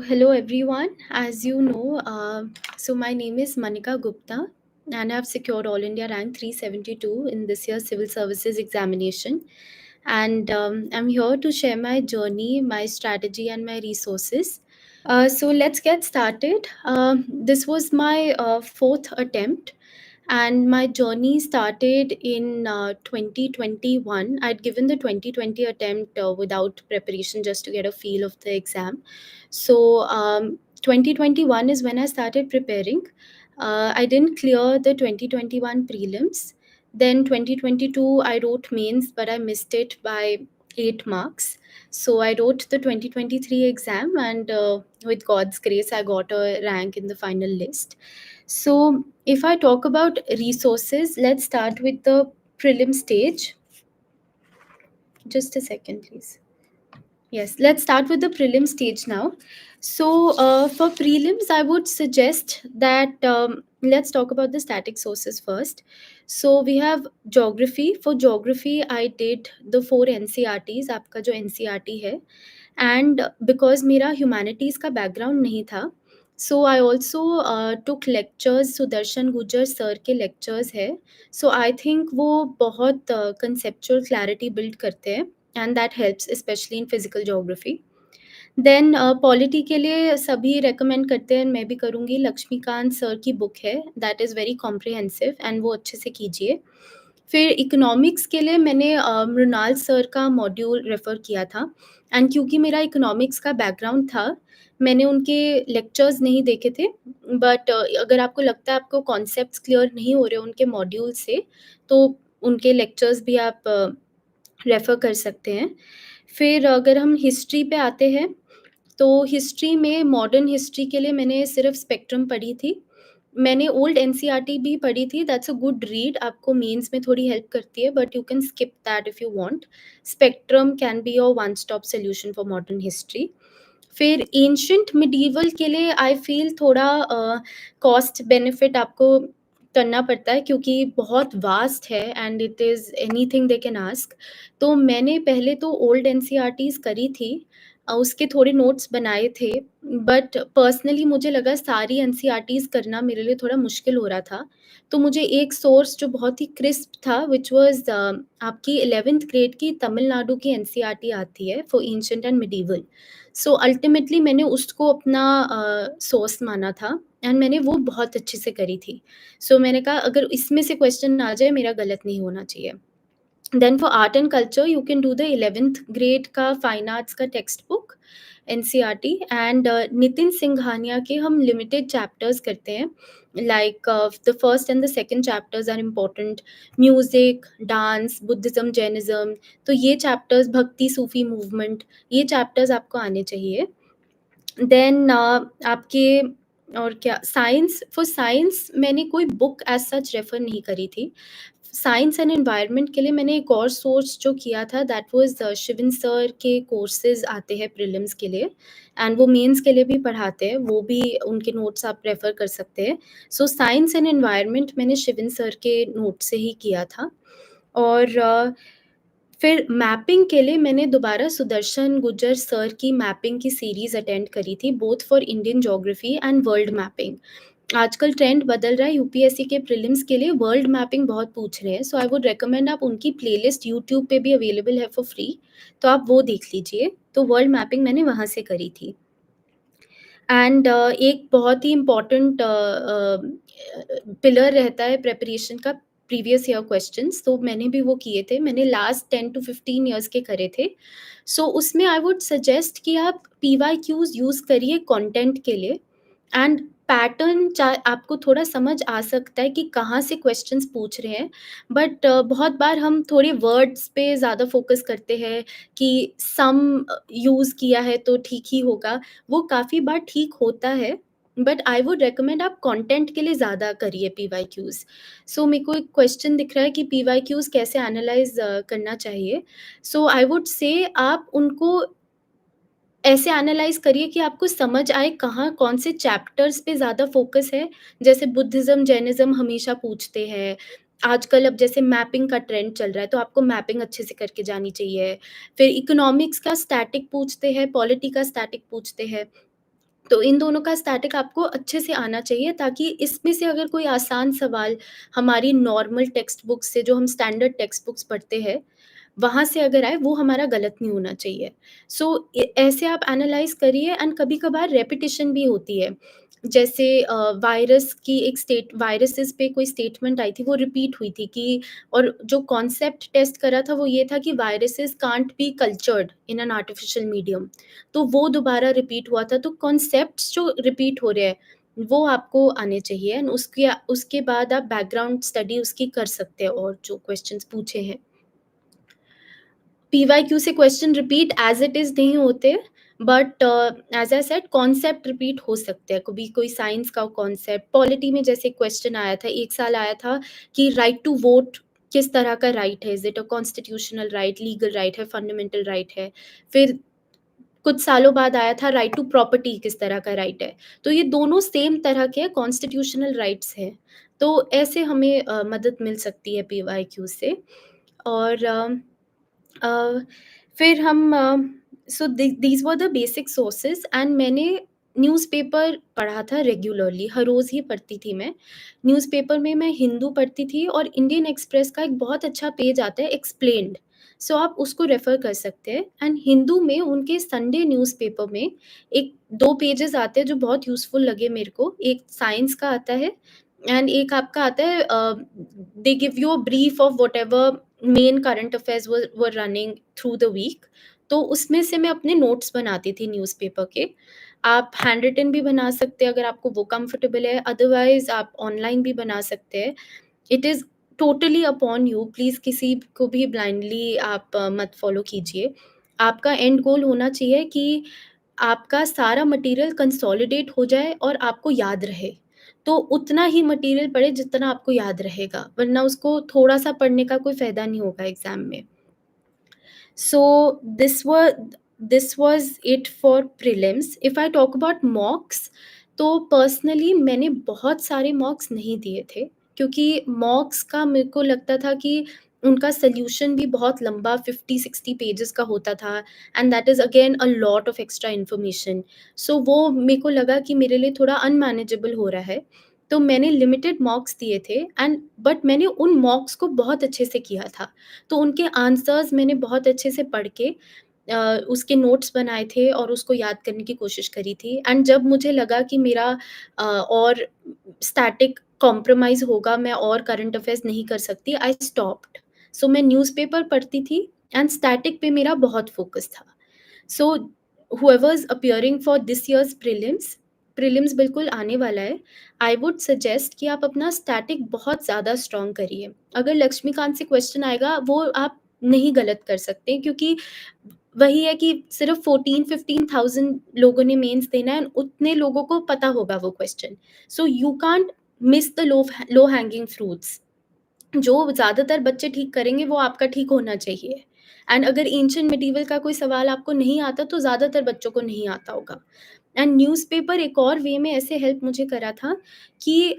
Hello everyone. As you know, my name is Manika Gupta and I've secured All India rank 372 in this year's civil services examination. And I'm here to share my journey, my strategy, and my resources. So let's get started. This was my fourth attempt, and my journey started in 2021. I'd given the 2020 attempt without preparation just to get a feel of the exam. So 2021 is when I started preparing. I didn't clear the 2021 prelims. Then 2022, I wrote mains, but I missed it by 8 marks. So I wrote the 2023 exam, and with God's grace, I got a rank in the final list. So if I talk about resources, let's start with the prelim stage. Just a second, please. Yes, let's start with the prelim stage now. So, for prelims, I would suggest that let's talk about the static sources first. So, we have geography. For geography, I did the four NCRTs, आपका जो NCRT है. And because मेरा humanities का background नहीं था, so I also took lectures. Sudarshan गुजर sir के lectures है. So I think वो बहुत conceptual clarity build करते हैं. And that helps especially in physical geography. Then polity के लिए सभी रेकमेंड करते हैं, मैं भी करूँगी, लक्ष्मीकांत सर की बुक है, that is very comprehensive and वो अच्छे से कीजिए। फिर इकोनॉमिक्स के लिए मैंने मृणाल सर का मॉड्यूल रेफ़र किया था एंड क्योंकि मेरा इकोनॉमिक्स का बैकग्राउंड था, मैंने उनके लेक्चर्स नहीं देखे थे, बट अगर आपको लगता है आपको कॉन्सेप्ट्स क्लियर नहीं हो रहे उनके मॉड्यूल से, तो उनके लेक्चर्स भी आप रेफ़र कर सकते हैं। फिर अगर हम हिस्ट्री पे आते हैं, तो हिस्ट्री में मॉडर्न हिस्ट्री के लिए मैंने सिर्फ़ स्पेक्ट्रम पढ़ी थी। मैंने ओल्ड एनसीईआरटी भी पढ़ी थी, दैट्स अ गुड रीड, आपको मेंस में थोड़ी हेल्प करती है, but you can skip that if you want. Spectrum can be your one stop solution for modern history. फिर एंशिएंट मिडीवल के लिए आई फ़ील थोड़ा कॉस्ट बेनिफिट आपको करना पड़ता है क्योंकि बहुत वास्ट है and it is anything they can ask. तो मैंने पहले तो ओल्ड एनसीईआरटीज़ करी थी, उसके थोड़े नोट्स बनाए थे, बट पर्सनली मुझे लगा सारी एनसीईआरटीज़ करना मेरे लिए थोड़ा मुश्किल हो रहा था। तो मुझे एक सोर्स जो बहुत ही क्रिस्प था व्हिच वाज़ आपकी 11th ग्रेड की तमिलनाडु की एनसीईआरटी आती है for ancient and medieval. So ultimately मैंने उसको अपना सोर्स माना था एंड मैंने वो बहुत अच्छे से करी थी। सो मैंने कहा अगर इसमें से क्वेश्चन आ जाए मेरा गलत नहीं होना चाहिए। Then for art and culture you can do the 11th grade का फाइन आर्ट्स का text book NCERT and Nitin Singhania के हम लिमिटेड चैप्टर्स करते हैं, like the first and the second chapters are important, music, dance, Buddhism, Jainism, तो ये chapters, भक्ति, सूफी movement, ये चैप्टर्स आपको आने चाहिए। देन आपके और क्या, साइंस, फॉर साइंस मैंने कोई बुक एज़ सच रेफ़र नहीं करी थी। साइंस एंड एनवायरनमेंट के लिए मैंने एक और सोर्स जो किया था दैट वाज़ शिविन सर के कोर्सेज़ आते हैं प्रीलिम्स के लिए एंड वो मेंस के लिए भी पढ़ाते हैं, वो भी उनके नोट्स आप रेफ़र कर सकते हैं। सो साइंस एंड एनवायरनमेंट मैंने शिविन सर के नोट से ही किया था। और फिर मैपिंग के लिए मैंने दोबारा सुदर्शन गुर्जर सर की मैपिंग की सीरीज़ अटेंड करी थी, both for Indian geography and world mapping. आजकल ट्रेंड बदल रहा है, यूपीएससी के प्रीलिम्स के लिए वर्ल्ड मैपिंग बहुत पूछ रहे हैं, सो आई वुड रिकमेंड आप उनकी प्लेलिस्ट यूट्यूब पे भी अवेलेबल है फॉर फ्री, तो आप वो देख लीजिए। तो वर्ल्ड मैपिंग मैंने वहाँ से करी थी। एंड एक बहुत ही इम्पोर्टेंट पिलर रहता है प्रिपरेशन का, प्रीवियस ईयर क्वेश्चंस, तो मैंने भी वो किए थे, मैंने लास्ट 10 टू 15 ईयर्स के करे थे। सो उसमें आई वुड सजेस्ट कि आप पीवाईक्यूज यूज़ करिए कंटेंट के लिए एंड पैटर्न आपको थोड़ा समझ आ सकता है कि कहाँ से क्वेश्चंस पूछ रहे हैं, बट बहुत बार हम थोड़े वर्ड्स पे ज़्यादा फोकस करते हैं कि सम यूज़ किया है तो ठीक ही होगा, वो काफ़ी बार ठीक होता है, बट आई वुड रिकमेंड आप कंटेंट के लिए ज़्यादा करिए पीवाईक्यूज़। सो मेरे को एक क्वेश्चन दिख रहा है कि पीवाईक्यूज़ कैसे एनालाइज़ करना चाहिए। सो आई वुड से आप उनको ऐसे एनालाइज़ करिए कि आपको समझ आए कहाँ कौन से चैप्टर्स पे ज़्यादा फ़ोकस है। जैसे बुद्धिज़्म, जैनिज़्म हमेशा पूछते हैं। आजकल अब जैसे मैपिंग का ट्रेंड चल रहा है, तो आपको मैपिंग अच्छे से करके जानी चाहिए। फिर इकोनॉमिक्स का स्टैटिक पूछते हैं, पॉलिटी का स्टैटिक पूछते हैं। तो इन दोनों का स्टैटिक आपको अच्छे से आना चाहिए, ताकि इसमें से अगर कोई आसान सवाल हमारी नॉर्मल टेक्स्ट बुक से, जो हम स्टैंडर्ड टेक्स्ट बुक्स पढ़ते हैं, वहाँ से अगर आए, वो हमारा गलत नहीं होना चाहिए। सो ऐसे आप एनालाइज़ करिए, एंड कभी-कभार रेपिटिशन भी होती है। जैसे वायरस की एक स्टेट वायरसेस पे कोई स्टेटमेंट आई थी, वो रिपीट हुई थी कि, और जो कॉन्सेप्ट टेस्ट करा था वो ये था कि viruses can't be cultured in an artificial medium. तो वो दोबारा रिपीट हुआ था। तो कॉन्सेप्ट्स जो रिपीट हो रहे हैं, वो आपको आने चाहिए, एंड उसके बाद आप बैकग्राउंड स्टडी उसकी कर सकते हैं, और जो क्वेश्चंस पूछे हैं। पीवाईक्यू से question repeat as it is नहीं होते, but as I said concept repeat हो सकते हैं। कभी कोई साइंस का कॉन्सेप्ट, पॉलिटी में जैसे क्वेश्चन आया था, एक साल आया था कि राइट टू वोट किस तरह का राइट है? Is it a constitutional right, legal right है, फंडामेंटल राइट है? फिर कुछ सालों बाद आया था राइट टू प्रॉपर्टी किस तरह का राइट है? तो ये दोनों सेम तरह के कॉन्स्टिट्यूशनल राइट्स हैं। तो ऐसे हमें मदद मिल सकती है पीवाईक्यू से। और अ, फिर हम so these were the basic sources, and मैंने न्यूज़पेपर पढ़ा था रेगुलरली, हर रोज़ ही पढ़ती थी मैं। न्यूज़पेपर में मैं हिंदू पढ़ती थी, और इंडियन एक्सप्रेस का एक बहुत अच्छा पेज आता है एक्सप्लेन्ड, सो आप उसको रेफ़र कर सकते हैं। एंड हिंदू में उनके संडे न्यूज़पेपर में एक 2 पेजेज़ आते हैं जो बहुत यूज़फुल लगे मेरे को। एक साइंस का आता है, एंड एक आपका आता है they give you a brief of whatever main current affairs were running through the week. तो उसमें से मैं अपने नोट्स बनाती थी न्यूज़पेपर के। आप हैंड रिटन भी बना सकते हैं अगर आपको वो कंफर्टेबल है, अदरवाइज़ आप ऑनलाइन भी बना सकते हैं। It is totally upon you, please किसी को भी ब्लाइंडली आप मत फ़ॉलो कीजिए। आपका एंड गोल होना चाहिए कि आपका सारा मटेरियल कंसोलिडेट हो जाए और आपको याद रहे। तो उतना ही मटेरियल पढ़ें जितना आपको याद रहेगा, वरना उसको थोड़ा-सा पढ़ने का कोई फ़ायदा नहीं होगा एग्ज़ाम में। So this was it for prelims. If I talk about mocks, तो पर्सनली मैंने बहुत सारे मॉक्स नहीं दिए थे, क्योंकि मॉक्स का मेरे को लगता था कि उनका सॉल्यूशन भी बहुत लंबा 50-60 पेजेस का होता था, and that is again a lot of extra information. So वो मेरे को लगा कि मेरे लिए थोड़ा अनमैनेजेबल हो रहा है। तो मैंने लिमिटेड मॉक्स दिए थे, एंड बट मैंने उन मॉक्स को बहुत अच्छे से किया था। तो उनके आंसर्स मैंने बहुत अच्छे से पढ़ के उसके नोट्स बनाए थे, और उसको याद करने की कोशिश करी थी। एंड जब मुझे लगा कि मेरा और स्टैटिक कॉम्प्रोमाइज़ होगा, मैं और करंट अफेयर्स नहीं कर सकती, आई स्टॉप्ड। सो मैं न्यूज़पेपर पढ़ती थी, एंड स्टैटिक पे मेरा बहुत फ़ोकस था। सो whoever is appearing for this year's prelims बिल्कुल आने वाला है। आई वुड सजेस्ट कि आप अपना स्टैटिक बहुत ज़्यादा स्ट्रॉन्ग करिए। अगर लक्ष्मीकांत से क्वेश्चन आएगा, वो आप नहीं गलत कर सकते, क्योंकि वही है कि सिर्फ़ 14-15,000 लोगों ने मेंस देना है, उतने लोगों को पता होगा वो question. So you can't miss the low hanging fruits. जो ज़्यादातर बच्चे ठीक करेंगे, वो आपका ठीक होना चाहिए। एंड अगर एंशिएंट मिडीवल का कोई सवाल आपको नहीं आता, तो ज़्यादातर बच्चों को नहीं आता होगा। एंड न्यूज़पेपर एक और वे में ऐसे हेल्प मुझे करा था कि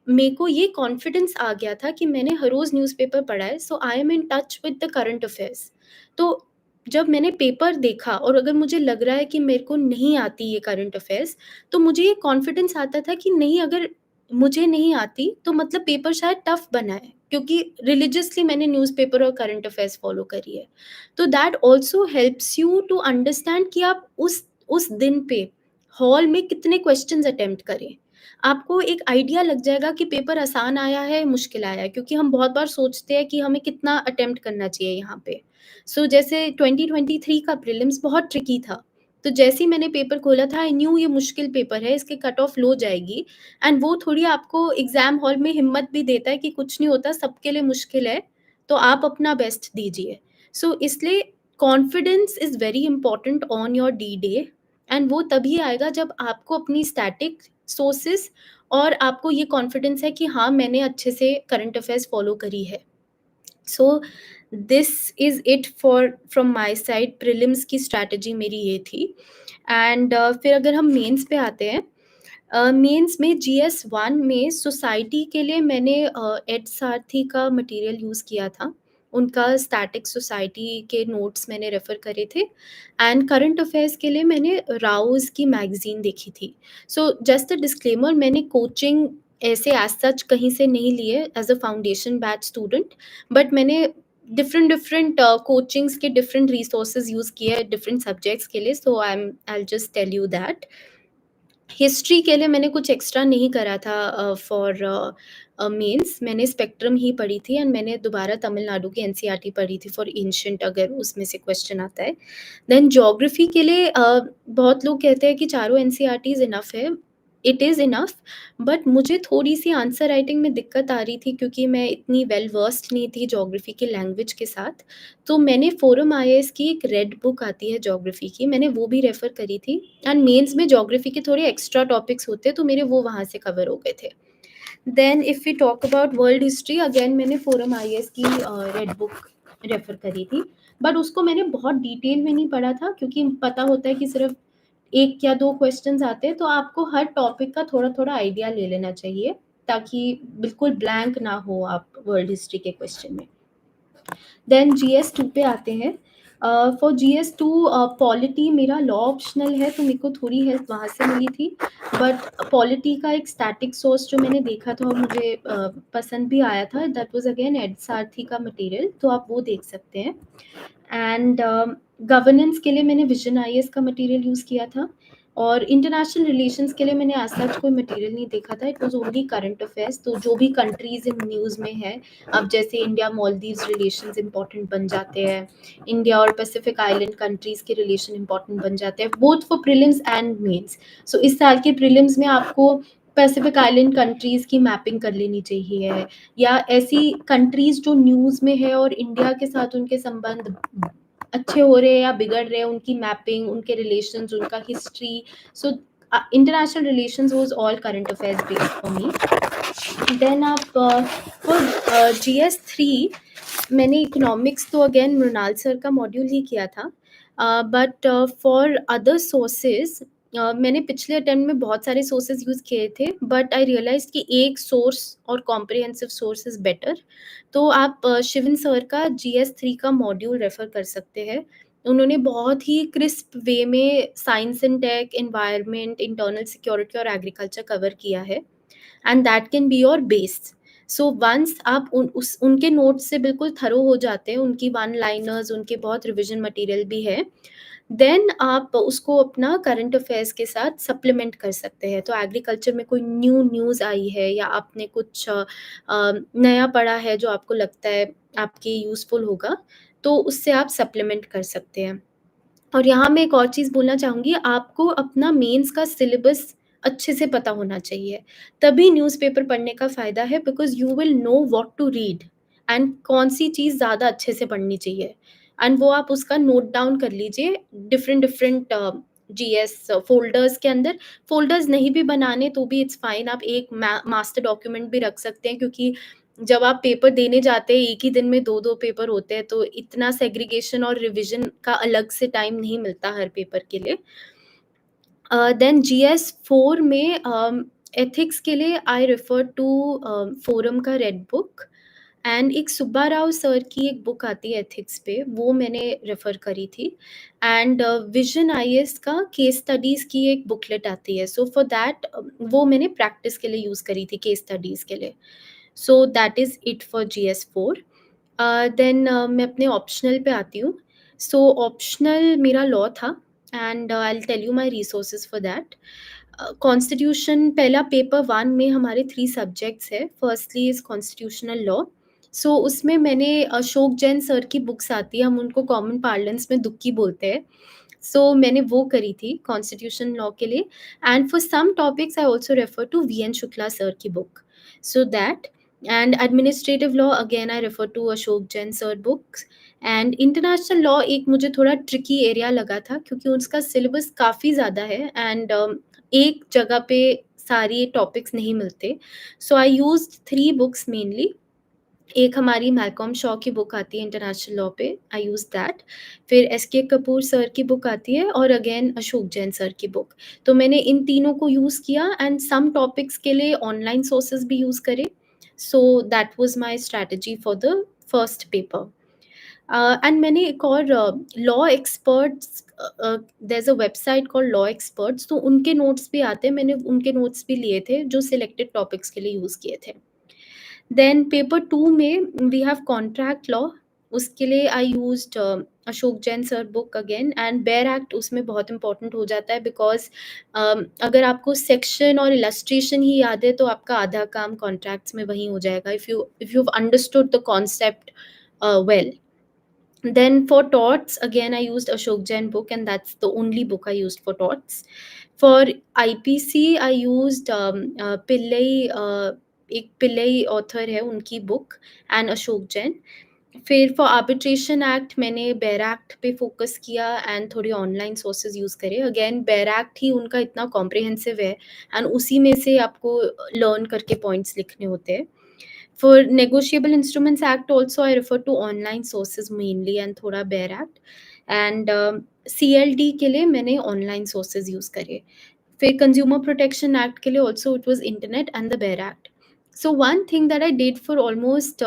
मेरे को ये कॉन्फिडेंस आ गया था कि मैंने हर रोज़ न्यूज़पेपर पढ़ा है, so I am in touch with the current affairs. तो जब मैंने पेपर देखा, और अगर मुझे लग रहा है कि मेरे को नहीं आती ये करंट अफेयर्स, तो मुझे ये कॉन्फिडेंस आता था कि नहीं, अगर मुझे नहीं आती, तो मतलब पेपर शायद टफ़ बना है, क्योंकि रिलिजियसली मैंने न्यूज़पेपर और करंट अफेयर्स फ़ॉलो करी है। तो that also helps you to understand कि आप उस दिन पे हॉल में कितने क्वेश्चन्स अटेम्प्ट करें। आपको एक आइडिया लग जाएगा कि पेपर आसान आया है, मुश्किल आया है, क्योंकि हम बहुत बार सोचते हैं कि हमें कितना अटेम्प्ट करना चाहिए यहाँ पे। सो जैसे 2023 का प्रीलिम्स बहुत ट्रिकी था। तो जैसे ही मैंने पेपर खोला था, आई न्यू ये मुश्किल पेपर है, इसकी कट ऑफ लो जाएगी, एंड वो थोड़ी आपको एग्ज़ाम हॉल में हिम्मत भी देता है कि कुछ नहीं होता, सबके लिए मुश्किल है, तो आप अपना बेस्ट दीजिए। सो इसलिए confidence is very important on your D day, and वो तभी आएगा जब आपको अपनी स्टैटिक सोर्सेज़, और आपको ये कॉन्फिडेंस है कि हाँ, मैंने अच्छे से करंट अफेयर्स फ़ॉलो करी है। So this is it for from my side. Prelims की स्ट्रैटेजी मेरी ये थी। एंड फिर अगर हम मेंस पे आते हैं, मेंस में जीएस 1 में सोसाइटी के लिए मैंने एड सारथी का मटेरियल यूज़ किया था। उनका स्टैटिक सोसाइटी के नोट्स मैंने रेफ़र करे थे एंड करंट अफ़ेयर्स के लिए मैंने राउज़ की मैगज़ीन देखी थी। सो जस्ट अ डिस्क्लेमर, मैंने कोचिंग ऐसे एज़ सच कहीं से नहीं ली है as a foundation batch student, but मैंने डिफरेंट कोचिंग्स के डिफरेंट रिसोर्सेज़ यूज़ किए हैं डिफरेंट सब्जेक्ट्स के लिए, so I will just tell you that. History के लिए मैंने कुछ एक्स्ट्रा नहीं करा था फॉर मेंस, मैंने स्पेक्ट्रम ही पढ़ी थी एंड मैंने दोबारा तमिलनाडु की एनसीईआरटी पढ़ी थी फॉर एंशिएंट, अगर उसमें से क्वेश्चन आता है। देन ज्योग्राफी के लिए बहुत लोग कहते हैं कि चारों एनसीईआरटीज़ इनफ है। इट इज़ इनफ, बट मुझे थोड़ी-सी आंसर राइटिंग में दिक्कत आ रही थी क्योंकि मैं इतनी वेल वर्स्ड नहीं थी ज्योग्राफी की लैंग्वेज के साथ। तो मैंने फोरम आईएएस की एक रेड बुक आती है ज्योग्राफी की, मैंने वो भी रेफ़र करी थी एंड मेंस में ज्योग्राफी के थोड़े एक्स्ट्रा टॉपिक्स होते हैं, तो मेरे वो वहाँ से कवर हो गए थे। Then if we talk about world history, again मैंने फोरम आईएएस की रेड बुक रेफ़र करी थी, बट उसको मैंने बहुत डिटेल में नहीं पढ़ा था क्योंकि पता होता है कि सिर्फ़ 1 या 2 क्वेश्चन्स आते हैं, तो आपको हर टॉपिक का थोड़ा-थोड़ा आइडिया ले लेना चाहिए, ताकि बिल्कुल ब्लैंक ना हो आप वर्ल्ड हिस्ट्री के क्वेश्चन में। देन जीएस 2 पे आते हैं। फॉर जीएस 2 पॉलिटी मेरा लॉ ऑप्शनल है, तो मेरे को थोड़ी हेल्प वहाँ से मिली थी, बट पॉलिटी का एक स्टैटिक सोर्स जो मैंने देखा था और मुझे पसंद भी आया था, दैट वाज़ अगेन एड सारथी का मटेरियल, तो आप वो देख सकते हैं। एंड गवर्नेंस के लिए मैंने विजन आईएएस का मटेरियल यूज़ किया था और इंटरनेशनल रिलेशंस के लिए मैंने आज तक कोई मटेरियल नहीं देखा था, it was only current affairs, तो जो भी कंट्रीज़ इन न्यूज़ में है, अब जैसे इंडिया मालदीव्स रिलेशंस इंपॉर्टेंट बन जाते हैं, इंडिया और पैसिफिक आइलैंड कंट्रीज़ के रिलेशन इंपॉर्टेंट बन जाते हैं, both for prelims and mains. So इस साल के प्रीलिम्स में आपको पैसिफिक आइलैंड कंट्रीज़ की मैपिंग कर लेनी चाहिए, या ऐसी कंट्रीज़ जो न्यूज़ में है और इंडिया के साथ उनके संबंध अच्छे हो रहे हैं या बिगड़ रहे हैं, उनकी मैपिंग, उनके रिलेशंस, उनका history. So international relations was all current affairs based for me. Then आप फॉर जीएस 3 मैंने इकोनॉमिक्स तो अगेन मृणाल सर का मॉड्यूल ही किया था, बट फॉर अदर सोर्सेज मैंने पिछले अटेम्प्ट में बहुत सारे सोर्सेज यूज़ किए थे, बट आई रियलाइज कि एक सोर्स और कॉम्प्रिहेंसिव सोर्स इज़ बेटर। तो आप शिवन सर का जीएस 3 का मॉड्यूल रेफ़र कर सकते हैं। उन्होंने बहुत ही क्रिस्प वे में science and tech, environment, internal security और एग्रीकल्चर कवर किया है, and that can be your base. So once आप उनके नोट्स से बिल्कुल थरो हो जाते हैं, उनकी वन लाइनर्स, उनके बहुत रिविजन मटेरियल भी है, देन आप उसको अपना करंट अफेयर्स के साथ सप्लीमेंट कर सकते हैं। तो एग्रीकल्चर में कोई न्यू न्यूज़ आई है या आपने कुछ नया पढ़ा है जो आपको लगता है आपके यूज़फुल होगा, तो उससे आप सप्लीमेंट कर सकते हैं। और यहाँ मैं एक और चीज़ बोलना चाहूँगी, आपको अपना मेंस का सिलेबस अच्छे से पता होना चाहिए। तभी न्यूज़पेपर पढ़ने का फ़ायदा है, because you will know what to read and कौन-सी चीज़ ज़्यादा अच्छे से पढ़नी चाहिए, एंड वो आप उसका नोट डाउन कर लीजिए डिफ़रेंट जीएस फ़ोल्डर्स के अंदर। फ़ोल्डर्स नहीं भी बनाने तो भी इट्स फाइन, आप एक मास्टर डॉक्यूमेंट भी रख सकते हैं, क्योंकि जब आप पेपर देने जाते हैं, एक ही दिन में 2-2 पेपर होते हैं, तो इतना सेग्रीगेशन और रिविज़न का अलग से टाइम नहीं मिलता हर पेपर के लिए। देन जीएस 4 में एथिक्स के लिए आई रेफर टू फोरम का रेड बुक, एंड एक सुब्बा राव सर की एक बुक आती है एथिक्स पे, वो मैंने रेफर करी थी, एंड विजन आईएएस का केस स्टडीज़ की एक बुकलेट आती है, सो फॉर दैट वो मैंने प्रैक्टिस के लिए यूज़ करी थी, केस स्टडीज़ के लिए। So that is it for GS 4। Then मैं अपने ऑप्शनल पे आती हूँ। सो ऑप्शनल मेरा लॉ था, and I will tell you my resources for that. Constitution पहला पेपर 1 में हमारे 3 सब्जेक्ट्स है। Firstly is constitutional law. So उसमें मैंने अशोक जैन सर की बुक्स आती है, हम उनको कॉमन पार्लेंस में दुक्की बोलते हैं। सो मैंने वो करी थी कॉन्स्टिट्यूशन लॉ के लिए, and for some topics I also refer to V N Shukla sir की book. So that, and administrative law again I refer to Ashok Jain sir books. And international law एक मुझे थोड़ा ट्रिकी एरिया लगा था, क्योंकि उसका सिलेबस काफ़ी ज़्यादा है, एंड एक जगह पे सारे टॉपिक्स नहीं मिलते। सो आई यूज्ड 3 बुक्स मेनली। एक हमारी मैल्कॉम शॉ की बुक आती है इंटरनेशनल लॉ पे, आई यूज़ दैट। फिर एसके कपूर सर की बुक आती है, और अगेन अशोक जैन सर की बुक। तो मैंने इन तीनों को यूज़ किया, एंड सम टॉपिक्स के लिए ऑनलाइन सोर्सेज़ भी यूज़ करे। So that was my strategy for the first paper. And मैंने एक और law experts, there is a website called law experts, तो उनके नोट्स भी आते हैं, मैंने उनके नोट्स भी लिए थे जो सिलेक्टेड टॉपिक्स के लिए यूज़ किए थे। देन पेपर 2 में वी हैव कॉन्ट्रैक्ट लॉ, उसके लिए I used Ashok Jain sir book again, and bare act उसमें बहुत इंपॉर्टेंट हो जाता है बिकॉज़ अगर आपको सेक्शन और इलस्ट्रेशन ही याद है तो आपका आधा काम कॉन्ट्रैक्ट्स में वहीं हो जाएगा, if you have understood the concept well. Then for torts, again, I used Ashok Jain book, and that's the only book I used for torts. For IPC, I used Pillai, एक Pillai author है उनकी book, and Ashok Jain. फिर for arbitration act मैंने बेर act पे focus किया and थोड़ी online sources use करे। अगेन बेर एक्ट ही उनका इतना कॉम्प्रिहेंसिव है एंड उसी में से आपको लर्न करके पॉइंट्स लिखने होते हैं। For Negotiable Instruments Act also I refer to online sources mainly and थोड़ा बेयर एक्ट, एंड CLD के लिए मैंने ऑनलाइन सोर्सेज यूज़ करे। फिर कंज्यूमर प्रोटेक्शन एक्ट के लिए also it was internet and the bare act. So one thing that I did for almost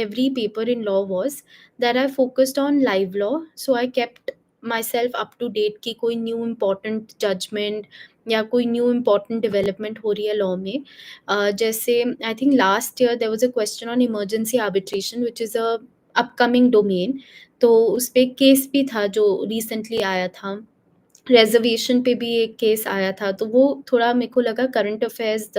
every paper in law was that I focused on live law. So I kept myself up to date कि कोई new important judgement या कोई new important development हो रही है law में। जैसे I think last year there was a question on emergency arbitration which is a upcoming domain, तो उस पे केस भी था जो रिसेंटली आया था। रिज़र्वेशन पे भी एक केस आया था, तो वो थोड़ा मेरे को लगा करंट अफ़ेयर्स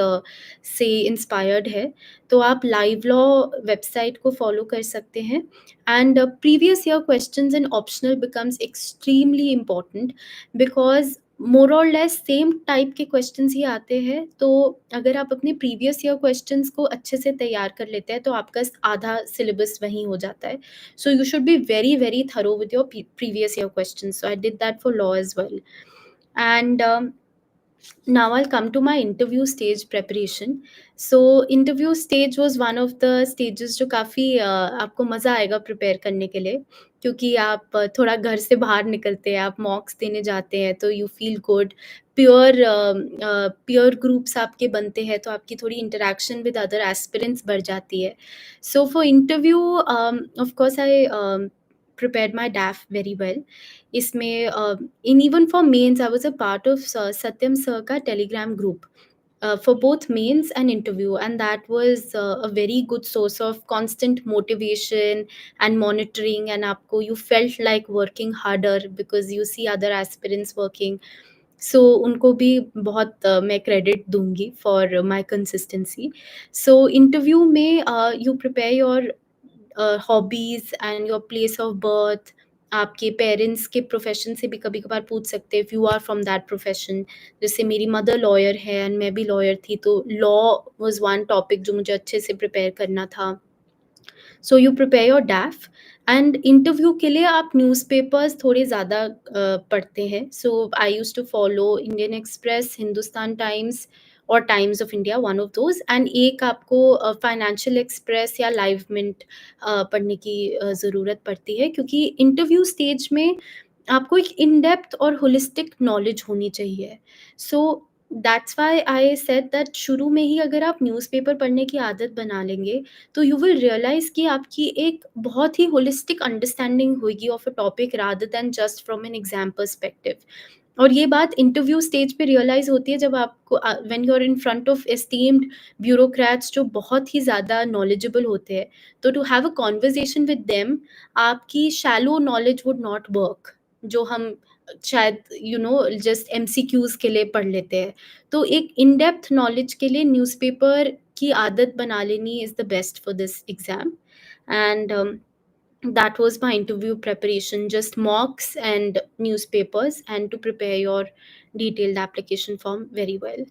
से इंस्पायर्ड है। तो आप लाइव लॉ वेबसाइट को फ़ॉलो कर सकते हैं, and previous year questions and optional becomes extremely important because more or less same type के क्वेश्चंस ही आते हैं। तो अगर आप अपने प्रीवियस ईयर क्वेश्चंस को अच्छे से तैयार कर लेते हैं, तो आपका आधा सिलेबस वहीं हो जाता है। So you should be very, very thorough with your previous year questions. So I did that for law as well. And now I'll come to my interview stage preparation. So interview stage was one of the stages जो काफ़ी आपको मज़ा आएगा prepare करने के लिए, क्योंकि आप थोड़ा घर से बाहर निकलते हैं, आप मॉक्स देने जाते हैं तो you feel good. Peer groups आपके बनते हैं तो आपकी थोड़ी इंटरेक्शन विद अदर एस्पिरेंट्स बढ़ जाती है। So for interview of course I prepared my DAF very well. इसमें in even for mains, I was a part of Satyam Sir का Telegram group for both mains and interview, and that was a very good source of constant motivation and monitoring. And आपको you felt like working harder because you see other aspirants working. So उनको भी बहुत मैं credit दूंगी for my consistency. So interview में you prepare your hobbies and your place of birth, आपके parents के profession से भी कभी-कभार पूछ सकते हैं if you are from that profession. जैसे मेरी मदर लॉयर है एंड मैं भी लॉयर थी, तो लॉ वाज़ वन टॉपिक जो मुझे अच्छे से प्रिपेयर करना था। So you prepare your DAF, and interview के लिए आप न्यूज़पेपर्स थोड़े ज़्यादा पढ़ते हैं। So I used to follow Indian Express, Hindustan Times और Times of India, one of those, and एक आपको फाइनेंशियल एक्सप्रेस या लाइव मिंट पढ़ने की ज़रूरत पड़ती है, क्योंकि इंटरव्यू स्टेज में आपको एक इन डेप्थ और होलिस्टिक नॉलेज होनी चाहिए। So that's why I said that शुरू में ही अगर आप न्यूज़पेपर पढ़ने की आदत बना लेंगे, तो यू विल रियलाइज़ कि आपकी एक बहुत ही होलिस्टिक अंडरस्टैंडिंग होगी of a topic rather than just from an exam perspective. और ये बात इंटरव्यू स्टेज पे रियलाइज़ होती है जब आपको when you are in front of esteemed bureaucrats जो बहुत ही ज़्यादा नॉलेजेबल होते हैं। तो to have a conversation with them, आपकी shallow knowledge would not work, जो हम शायद जस्ट एमसीक्यूज़ के लिए पढ़ लेते हैं। तो एक इन डेप्थ नॉलेज के लिए न्यूज़पेपर की आदत बना लेनी is the best for this exam. And that was my interview preparation, just mocks and newspapers, and to prepare your detailed application form very well.